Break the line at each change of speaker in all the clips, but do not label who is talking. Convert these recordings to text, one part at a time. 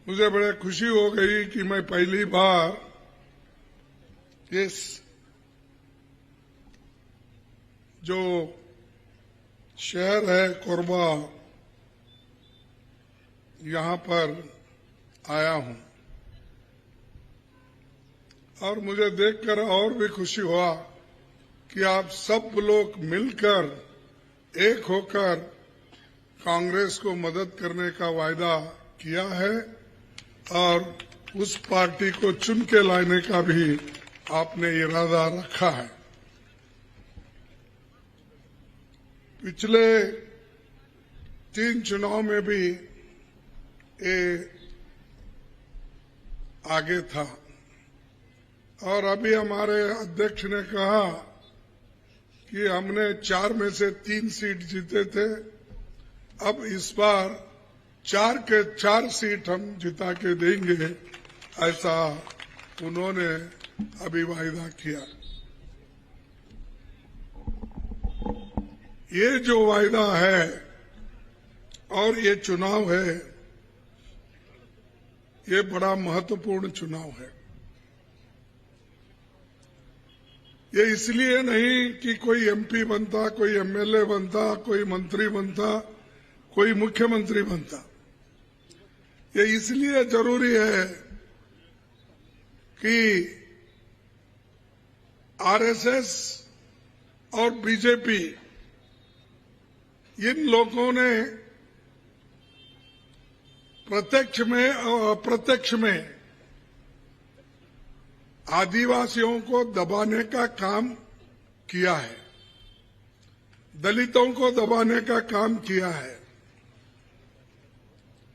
मुझे बड़े खुशी हो गई कि मैं पहली बार इस जो शहर है कोरबा यहां पर आया हूं और मुझे देखकर और भी खुशी हुआ कि आप सब लोग मिलकर एक होकर कांग्रेस को मदद करने का वायदा किया है और उस पार्टी को चुन के लाने का भी आपने इरादा रखा है। पिछले 3 चुनाव में भी ये आगे था और अभी हमारे अध्यक्ष ने कहा कि हमने 4 में से 3 सीट जीते थे, अब इस बार 4 के 4 सीट हम जिता के देंगे, ऐसा उन्होंने अभी वायदा किया। ये जो वायदा है और ये चुनाव है, ये बड़ा महत्वपूर्ण चुनाव है। ये इसलिए नहीं कि कोई एमपी बनता, कोई एमएलए बनता, कोई मंत्री बनता, कोई मुख्यमंत्री बनता। ये इसलिए जरूरी है कि आरएसएस और बीजेपी इन लोगों ने प्रत्यक्ष में और अप्रत्यक्ष में आदिवासियों को दबाने का काम किया है, दलितों को दबाने का काम किया है,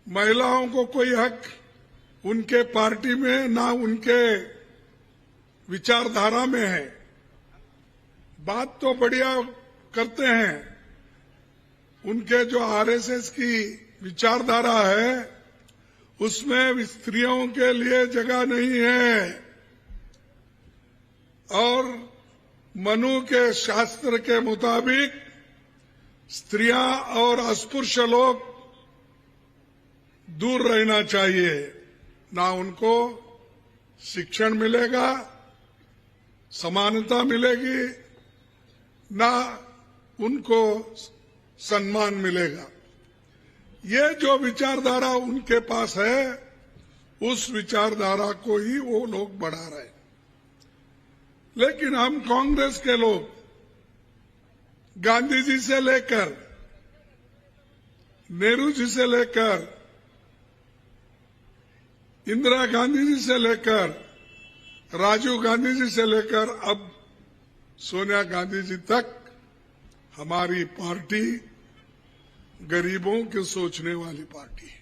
महिलाओं को कोई हक उनके पार्टी में ना उनके विचारधारा में है। बात तो बढ़िया करते हैं, उनके जो आरएसएस की विचारधारा है उसमें स्त्रियों के लिए जगह नहीं है और मनु के शास्त्र के मुताबिक स्त्रियां और अस्पृश्य लोग दूर रहना चाहिए। ना उनको शिक्षण मिलेगा, समानता मिलेगी, ना उनको सम्मान मिलेगा। ये जो विचारधारा उनके पास है, उस विचारधारा को ही वो लोग बढ़ा रहे हैं। लेकिन हम कांग्रेस के लोग गांधी जी से लेकर नेहरू जी से लेकर इंदिरा गांधी जी से लेकर राजीव गांधी जी से लेकर अब सोनिया गांधी जी तक हमारी पार्टी गरीबों के सोचने वाली पार्टी है,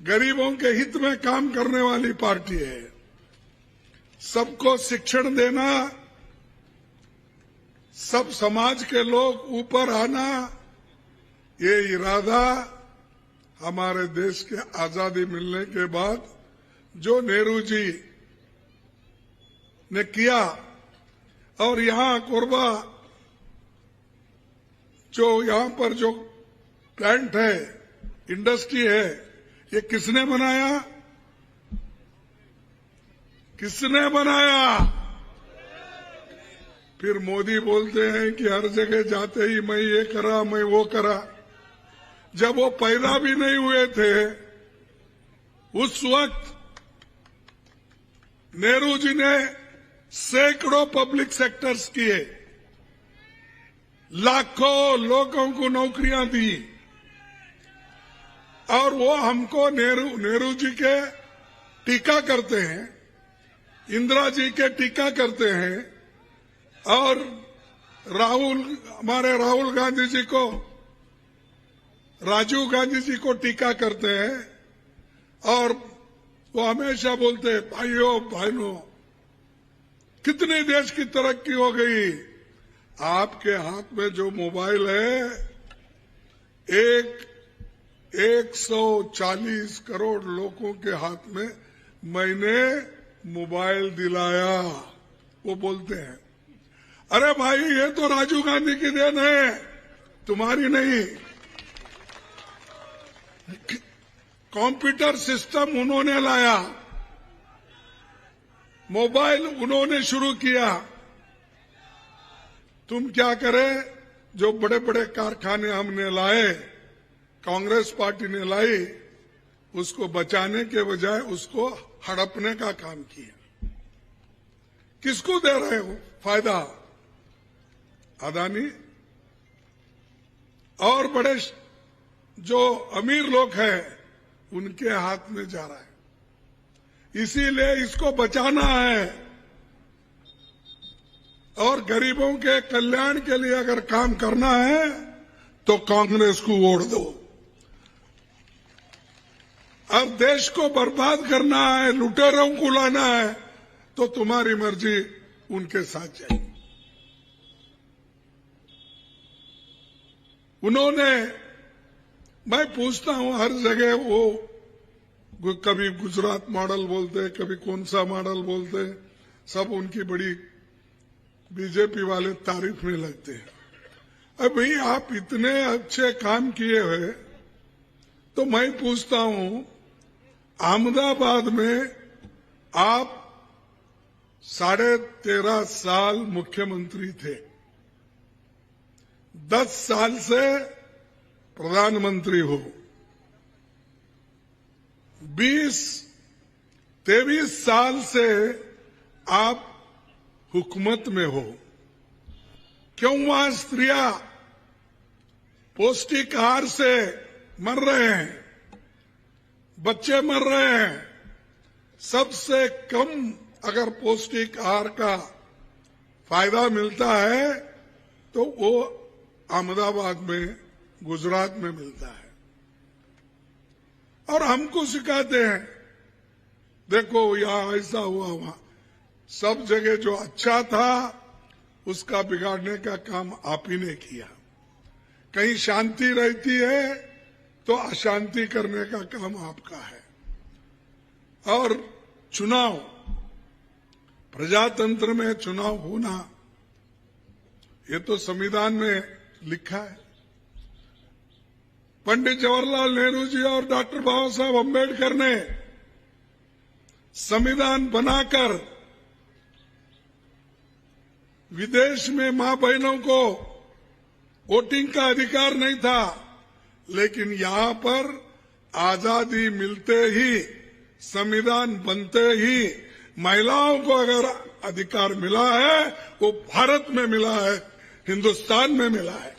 गरीबों के हित में काम करने वाली पार्टी है। सबको शिक्षण देना, सब समाज के लोग ऊपर आना, ये इरादा हमारे देश के आजादी मिलने के बाद जो नेहरू जी ने किया और यहां कोरबा जो यहां पर जो प्लांट है, इंडस्ट्री है, ये किसने बनाया? किसने बनाया? फिर मोदी बोलते हैं कि हर जगह जाते ही मैं ये करा, मैं वो करा। जब वो पैदा भी नहीं हुए थे उस वक्त नेहरू जी ने सैकड़ों पब्लिक सेक्टर्स किए, लाखों लोगों को नौकरियां दी और वो हमको नेहरू जी के टीका करते हैं, इंदिरा जी के टीका करते हैं और हमारे राहुल गांधी जी को, राजीव गांधी जी को टीका करते हैं और वो हमेशा बोलते हैं भाइयों बहनों कितने देश की तरक्की हो गई। आपके हाथ में जो मोबाइल है 140 करोड़ लोगों के हाथ में मैंने मोबाइल दिलाया। वो बोलते हैं अरे भाई ये तो राजीव गांधी की देन है, तुम्हारी नहीं। कंप्यूटर सिस्टम उन्होंने लाया, मोबाइल उन्होंने शुरू किया। तुम क्या करे, जो बड़े बड़े कारखाने हमने लाए, कांग्रेस पार्टी ने लाई, उसको बचाने के बजाय उसको हड़पने का काम किया। किसको दे रहे हो फायदा? अदानी और बड़े जो अमीर लोग हैं उनके हाथ में जा रहा है। इसीलिए इसको बचाना है और गरीबों के कल्याण के लिए अगर काम करना है तो कांग्रेस को वोट दो। अब देश को बर्बाद करना है, लुटेरों को लाना है, तो तुम्हारी मर्जी, उनके साथ जाइए। उन्होंने, मैं पूछता हूं हर जगह, वो कभी गुजरात मॉडल बोलते, कभी कौन सा मॉडल बोलते, सब उनकी बड़ी बीजेपी वाले तारीफ में लगते हैं। अब भाई आप इतने अच्छे काम किए हुए, तो मैं पूछता हूं, अहमदाबाद में आप 13.5 साल मुख्यमंत्री थे, 10 साल से प्रधानमंत्री हो, 23 साल से आप हुकूमत में हो। क्यों वहां स्त्रियां पौष्टिक आहार से मर रहे हैं, बच्चे मर रहे हैं? सबसे कम अगर पौष्टिक आहार का फायदा मिलता है तो वो अहमदाबाद में, गुजरात में मिलता है। और हमको सिखाते हैं, देखो यहां ऐसा हुआ, वहां सब जगह जो अच्छा था उसका बिगाड़ने का काम आप ही ने किया। कहीं शांति रहती है तो अशांति करने का काम आपका है। और चुनाव, प्रजातंत्र में चुनाव होना, ये तो संविधान में लिखा है। पंडित जवाहरलाल नेहरू जी और डॉक्टर बाबा साहब अम्बेडकर ने संविधान बनाकर विदेश में मां बहनों को वोटिंग का अधिकार नहीं था, लेकिन यहां पर आजादी मिलते ही, संविधान बनते ही महिलाओं को अगर अधिकार मिला है, वो भारत में मिला है, हिंदुस्तान में मिला है।